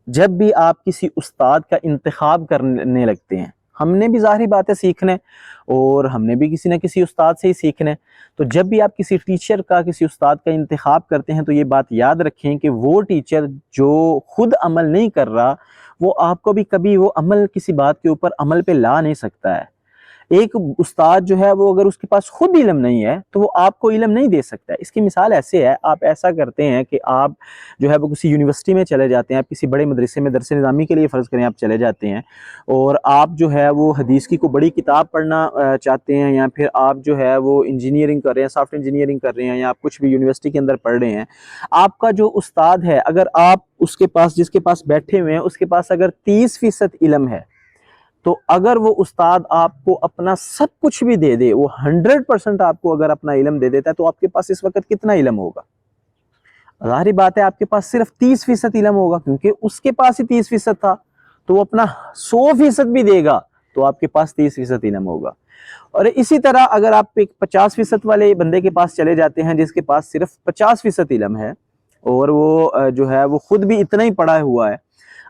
جب بھی آپ کسی استاد کا انتخاب کرنے لگتے ہیں، ہم نے بھی ظاہری بات ہے سیکھنا ہے، اور ہم نے بھی کسی نہ کسی استاد سے ہی سیکھنا ہے، تو جب بھی آپ کسی ٹیچر کا، کسی استاد کا انتخاب کرتے ہیں تو یہ بات یاد رکھیں کہ وہ ٹیچر جو خود عمل نہیں کر رہا، وہ آپ کو بھی کبھی وہ عمل، کسی بات کے اوپر عمل پہ لا نہیں سکتا ہے۔ ایک استاد جو ہے وہ اگر اس کے پاس خود علم نہیں ہے تو وہ آپ کو علم نہیں دے سکتا ہے۔ اس کی مثال ایسے ہے، آپ ایسا کرتے ہیں کہ آپ جو ہے وہ کسی یونیورسٹی میں چلے جاتے ہیں، آپ کسی بڑے مدرسے میں درس نظامی کے لیے فرض کریں آپ چلے جاتے ہیں، اور آپ جو ہے وہ حدیث کی کوئی بڑی کتاب پڑھنا چاہتے ہیں، یا پھر آپ جو ہے وہ انجینئرنگ کر رہے ہیں، سافٹ انجینئرنگ کر رہے ہیں، یا آپ کچھ بھی یونیورسٹی کے اندر پڑھ رہے ہیں، آپ کا جو استاد ہے، اگر آپ اس کے پاس، جس کے پاس بیٹھے ہوئے ہیں، اس کے پاس اگر 30% علم ہے، تو اگر وہ استاد آپ کو اپنا سب کچھ بھی دے دے، وہ 100% آپ کو اگر اپنا علم دے دیتا ہے، تو آپ کے پاس اس وقت کتنا علم ہوگا؟ ظاہری بات ہے آپ کے پاس صرف 30% علم ہوگا، کیونکہ اس کے پاس ہی 30% تھا، تو وہ اپنا 100% بھی دے گا تو آپ کے پاس 30% علم ہوگا۔ اور اسی طرح اگر آپ ایک 50% والے بندے کے پاس چلے جاتے ہیں، جس کے پاس صرف 50% علم ہے، اور وہ جو ہے وہ خود بھی اتنا ہی پڑھا ہوا ہے،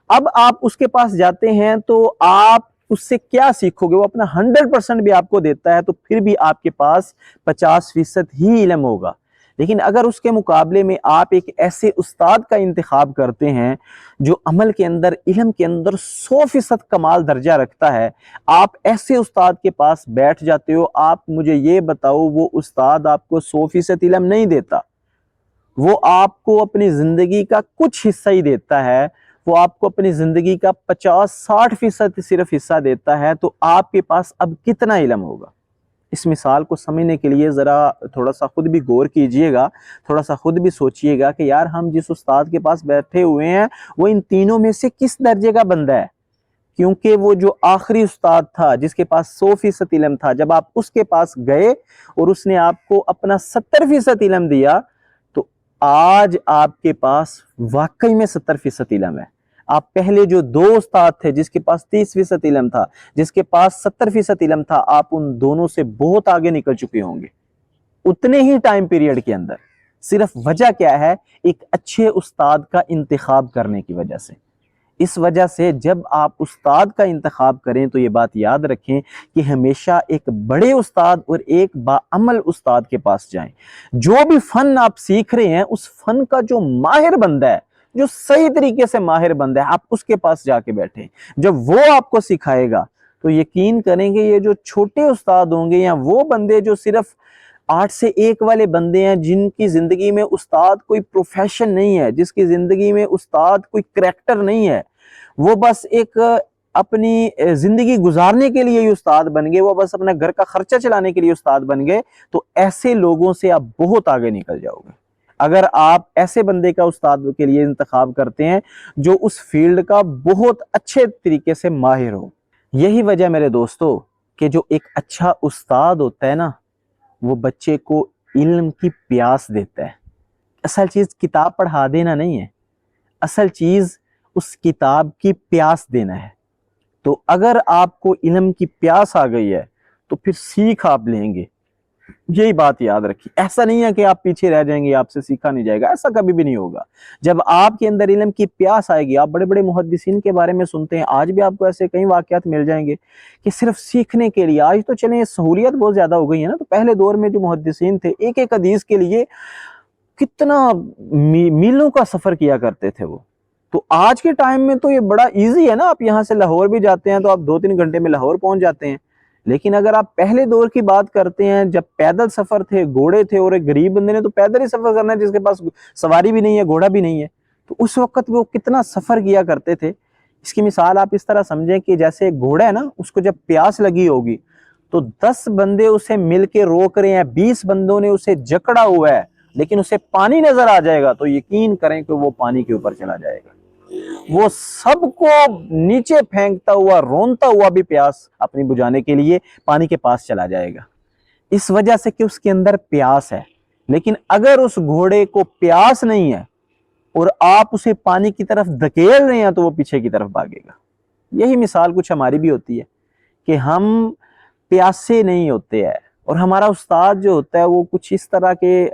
اب آپ اس کے پاس جاتے ہیں تو آپ اس سے کیا سیکھو گے؟ وہ اپنا 100% بھی آپ کو دیتا ہے، تو پھر بھی آپ کے پاس 50% ہی علم ہوگا۔ لیکن اگر اس کے مقابلے میں آپ ایک ایسے استاد کا انتخاب کرتے ہیں جو عمل کے اندر، علم کے اندر 100% کمال درجہ رکھتا ہے، آپ ایسے استاد کے پاس بیٹھ جاتے ہو، آپ مجھے یہ بتاؤ، وہ استاد آپ کو 100% علم نہیں دیتا، وہ آپ کو اپنی زندگی کا کچھ حصہ ہی دیتا ہے، وہ آپ کو اپنی زندگی کا 50-60% صرف حصہ دیتا ہے، تو آپ کے پاس اب کتنا علم ہوگا؟ اس مثال کو سمجھنے کے لیے ذرا تھوڑا سا خود بھی غور کیجئے گا، تھوڑا سا خود بھی سوچئے گا کہ یار ہم جس استاد کے پاس بیٹھے ہوئے ہیں وہ ان تینوں میں سے کس درجے کا بندہ ہے؟ کیونکہ وہ جو آخری استاد تھا جس کے پاس 100% علم تھا، جب آپ اس کے پاس گئے اور اس نے آپ کو اپنا 70% علم دیا، تو آج آپ کے پاس واقعی میں 70% علم ہے۔ آپ پہلے جو 2 استاد تھے، جس کے پاس 30% علم تھا، جس کے پاس 70% علم تھا، آپ ان دونوں سے بہت آگے نکل چکے ہوں گے اتنے ہی ٹائم پیریڈ کے اندر۔ صرف وجہ کیا ہے؟ ایک اچھے استاد کا انتخاب کرنے کی وجہ سے۔ اس وجہ سے جب آپ استاد کا انتخاب کریں تو یہ بات یاد رکھیں کہ ہمیشہ ایک بڑے استاد اور ایک باعمل استاد کے پاس جائیں۔ جو بھی فن آپ سیکھ رہے ہیں، اس فن کا جو ماہر بندہ ہے، جو صحیح طریقے سے ماہر بندہ ہے، آپ اس کے پاس جا کے بیٹھیں۔ جب وہ آپ کو سکھائے گا تو یقین کریں گے یہ جو چھوٹے استاد ہوں گے، یا وہ بندے جو صرف 8 سے 1 والے بندے ہیں، جن کی زندگی میں استاد کوئی پروفیشن نہیں ہے، جس کی زندگی میں استاد کوئی کریکٹر نہیں ہے، وہ بس ایک اپنی زندگی گزارنے کے لیے ہی استاد بن گئے، وہ بس اپنا گھر کا خرچہ چلانے کے لیے استاد بن گئے، تو ایسے لوگوں سے آپ بہت آگے نکل جاؤ گے اگر آپ ایسے بندے کا استاد کے لیے انتخاب کرتے ہیں جو اس فیلڈ کا بہت اچھے طریقے سے ماہر ہو۔ یہی وجہ میرے دوستو کہ جو ایک اچھا استاد ہوتا ہے نا، وہ بچے کو علم کی پیاس دیتا ہے۔ اصل چیز کتاب پڑھا دینا نہیں ہے، اصل چیز اس کتاب کی پیاس دینا ہے۔ تو اگر آپ کو علم کی پیاس آ گئی ہے تو پھر سیکھ آپ لیں گے، یہی بات یاد رکھیے۔ ایسا نہیں ہے کہ آپ پیچھے رہ جائیں گے، آپ سے سیکھا نہیں جائے گا، ایسا کبھی بھی نہیں ہوگا۔ جب آپ کے اندر علم کی پیاس آئے گی، آپ بڑے بڑے محدثین کے بارے میں سنتے ہیں، آج بھی آپ کو ایسے کئی واقعات مل جائیں گے کہ صرف سیکھنے کے لیے، آج تو چلیں سہولیت بہت زیادہ ہو گئی ہے نا، تو پہلے دور میں جو محدثین تھے، ایک ایک حدیث کے لیے کتنا میلوں کا سفر کیا کرتے تھے وہ۔ تو آج کے ٹائم میں تو یہ بڑا ایزی ہے نا، آپ یہاں سے لاہور بھی جاتے ہیں تو آپ 2-3 گھنٹے میں لاہور پہنچ جاتے ہیں۔ لیکن اگر آپ پہلے دور کی بات کرتے ہیں، جب پیدل سفر تھے، گھوڑے تھے، اور ایک غریب بندے نے تو پیدل ہی سفر کرنا ہے، جس کے پاس سواری بھی نہیں ہے، گھوڑا بھی نہیں ہے، تو اس وقت وہ کتنا سفر کیا کرتے تھے۔ اس کی مثال آپ اس طرح سمجھیں کہ جیسے ایک گھوڑا ہے نا، اس کو جب پیاس لگی ہوگی تو 10 بندے اسے مل کے روک رہے ہیں، 20 بندوں نے اسے جکڑا ہوا ہے، لیکن اسے پانی نظر آ جائے گا تو یقین کریں کہ وہ پانی کے اوپر چلا جائے گا۔ وہ سب کو نیچے پھینکتا ہوا، رونتا ہوا بھی پیاس اپنی بجھانے کے لیے پانی کے پاس چلا جائے گا، اس وجہ سے کہ اس کے اندر پیاس ہے۔ لیکن اگر اس گھوڑے کو پیاس نہیں ہے اور آپ اسے پانی کی طرف دھکیل رہے ہیں تو وہ پیچھے کی طرف بھاگے گا۔ یہی مثال کچھ ہماری بھی ہوتی ہے کہ ہم پیاسے نہیں ہوتے ہیں، اور ہمارا استاد جو ہوتا ہے وہ کچھ اس طرح کے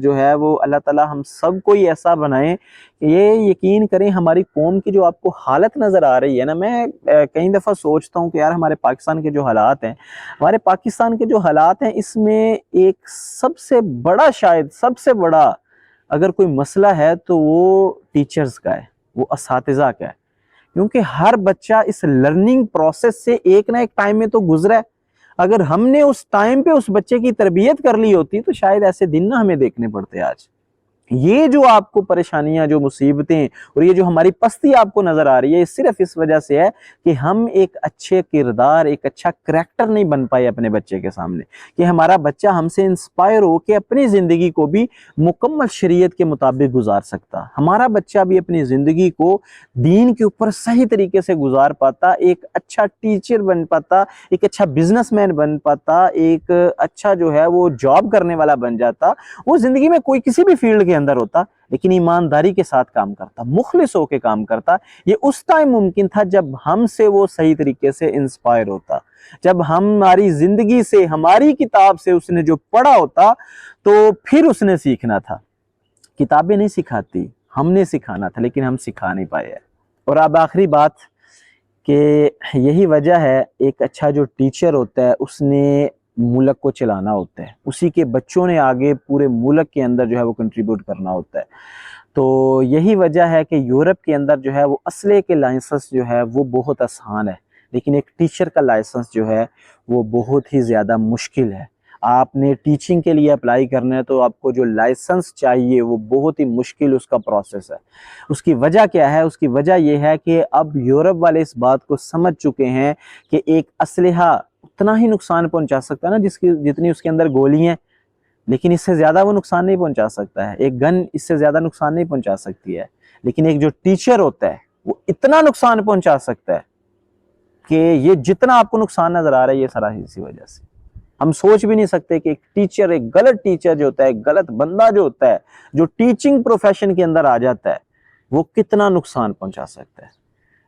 جو ہے وہ اللہ تعالیٰ ہم سب کو ہی ایسا بنائے کہ یہ یقین کریں ہماری قوم کی جو آپ کو حالت نظر آ رہی ہے نا، میں کئی دفعہ سوچتا ہوں کہ یار ہمارے پاکستان کے جو حالات ہیں، ہمارے پاکستان کے جو حالات ہیں، اس میں ایک سب سے بڑا، شاید سب سے بڑا اگر کوئی مسئلہ ہے تو وہ ٹیچرز کا ہے، وہ اساتذہ کا ہے، کیونکہ ہر بچہ اس لرننگ پروسیس سے ایک نہ ایک ٹائم میں تو گزرا ہے۔ اگر ہم نے اس ٹائم پہ اس بچے کی تربیت کر لی ہوتی تو شاید ایسے دن نہ ہمیں دیکھنے پڑتے آج۔ یہ جو آپ کو پریشانیاں، جو مصیبتیں اور یہ جو ہماری پستی آپ کو نظر آ رہی ہے، یہ صرف اس وجہ سے ہے کہ ہم ایک اچھے کردار، ایک اچھا کریکٹر نہیں بن پائے اپنے بچے کے سامنے، کہ ہمارا بچہ ہم سے انسپائر ہو کے اپنی زندگی کو بھی مکمل شریعت کے مطابق گزار سکتا، ہمارا بچہ بھی اپنی زندگی کو دین کے اوپر صحیح طریقے سے گزار پاتا، ایک اچھا ٹیچر بن پاتا، ایک اچھا بزنس مین بن پاتا، ایک اچھا جو ہے وہ جاب کرنے والا بن جاتا، وہ زندگی میں کوئی کسی بھی فیلڈ کے اندر ہوتا لیکن ایمانداری کے ساتھ کام کرتا، مخلص ہو کے کام کرتا۔ یہ اس ٹائم ممکن تھا جب ہم سے وہ صحیح طریقے سے انسپائر ہوتا، جب ہماری زندگی سے، ہماری کتاب سے اس نے جو پڑھا ہوتا تو پھر اس نے سیکھنا تھا۔ کتابیں نہیں سکھاتی، ہم نے سکھانا تھا، لیکن ہم سکھا نہیں پائے۔ اور اب آخری بات کہ یہی وجہ ہے، ایک اچھا جو ٹیچر ہوتا ہے اس نے ملک کو چلانا ہوتا ہے، اسی کے بچوں نے آگے پورے ملک کے اندر جو ہے وہ کنٹریبیوٹ کرنا ہوتا ہے۔ تو یہی وجہ ہے کہ یورپ کے اندر جو ہے وہ اسلحے کے لائسنس جو ہے وہ بہت آسان ہے، لیکن ایک ٹیچر کا لائسنس جو ہے وہ بہت ہی زیادہ مشکل ہے۔ آپ نے ٹیچنگ کے لیے اپلائی کرنا ہے تو آپ کو جو لائسنس چاہیے وہ بہت ہی مشکل اس کا پروسیس ہے۔ اس کی وجہ کیا ہے؟ اس کی وجہ یہ ہے کہ اب یورپ والے اس بات کو سمجھ چکے ہیں کہ ایک اسلحہ اتنا ہی نقصان پہنچا سکتا ہے نا جتنی اس کے اندر گولی ہیں، لیکن اس سے زیادہ وہ نقصان نہیں پہنچا سکتا ہے۔ ایک گن اس سے زیادہ نقصان نہیں پہنچا سکتی ہے، لیکن ایک جو ٹیچر ہوتا ہے وہ اتنا نقصان پہنچا سکتا ہے کہ یہ جتنا آپ کو نقصان نظر آ رہا ہے یہ سارا اسی وجہ سے۔ ہم سوچ بھی نہیں سکتے کہ ایک ٹیچر، ایک غلط ٹیچر جو ہوتا ہے، ایک غلط بندہ جو ہوتا ہے، جو ٹیچنگ پروفیشن کے اندر آ جاتا ہے، وہ کتنا نقصان پہنچا سکتا ہے۔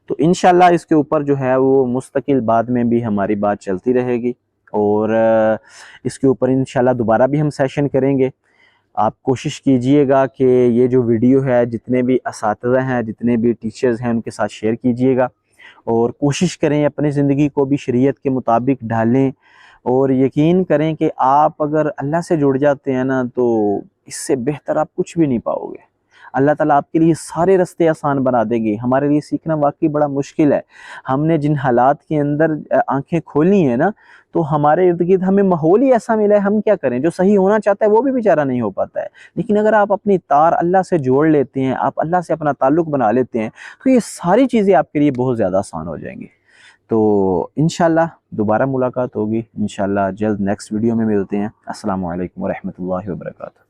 تو انشاءاللہ اس کے اوپر جو ہے وہ مستقل بعد میں بھی ہماری بات چلتی رہے گی، اور اس کے اوپر انشاءاللہ دوبارہ بھی ہم سیشن کریں گے۔ آپ کوشش کیجئے گا کہ یہ جو ویڈیو ہے جتنے بھی اساتذہ ہیں، جتنے بھی ٹیچرز ہیں، ان کے ساتھ شیئر کیجئے گا، اور کوشش کریں اپنی زندگی کو بھی شریعت کے مطابق ڈھالیں، اور یقین کریں کہ آپ اگر اللہ سے جڑ جاتے ہیں نا تو اس سے بہتر آپ کچھ بھی نہیں پاؤ گے۔ اللہ تعالیٰ آپ کے لیے سارے رستے آسان بنا دیں گے۔ ہمارے لیے سیکھنا واقعی بڑا مشکل ہے۔ ہم نے جن حالات کے اندر آنکھیں کھولی ہیں نا، تو ہمارے ارد گرد ہمیں ماحول ہی ایسا ملا ہے، ہم کیا کریں؟ جو صحیح ہونا چاہتا ہے وہ بھی بیچارہ نہیں ہو پاتا ہے، لیکن اگر آپ اپنی تار اللہ سے جوڑ لیتے ہیں، آپ اللہ سے اپنا تعلق بنا لیتے ہیں، تو یہ ساری چیزیں آپ کے لیے بہت زیادہ آسان ہو جائیں گی۔ تو انشاءاللہ دوبارہ ملاقات ہوگی، انشاءاللہ جلد نیکسٹ ویڈیو میں ملتے ہیں۔ السلام علیکم ورحمۃ اللہ وبرکاتہ۔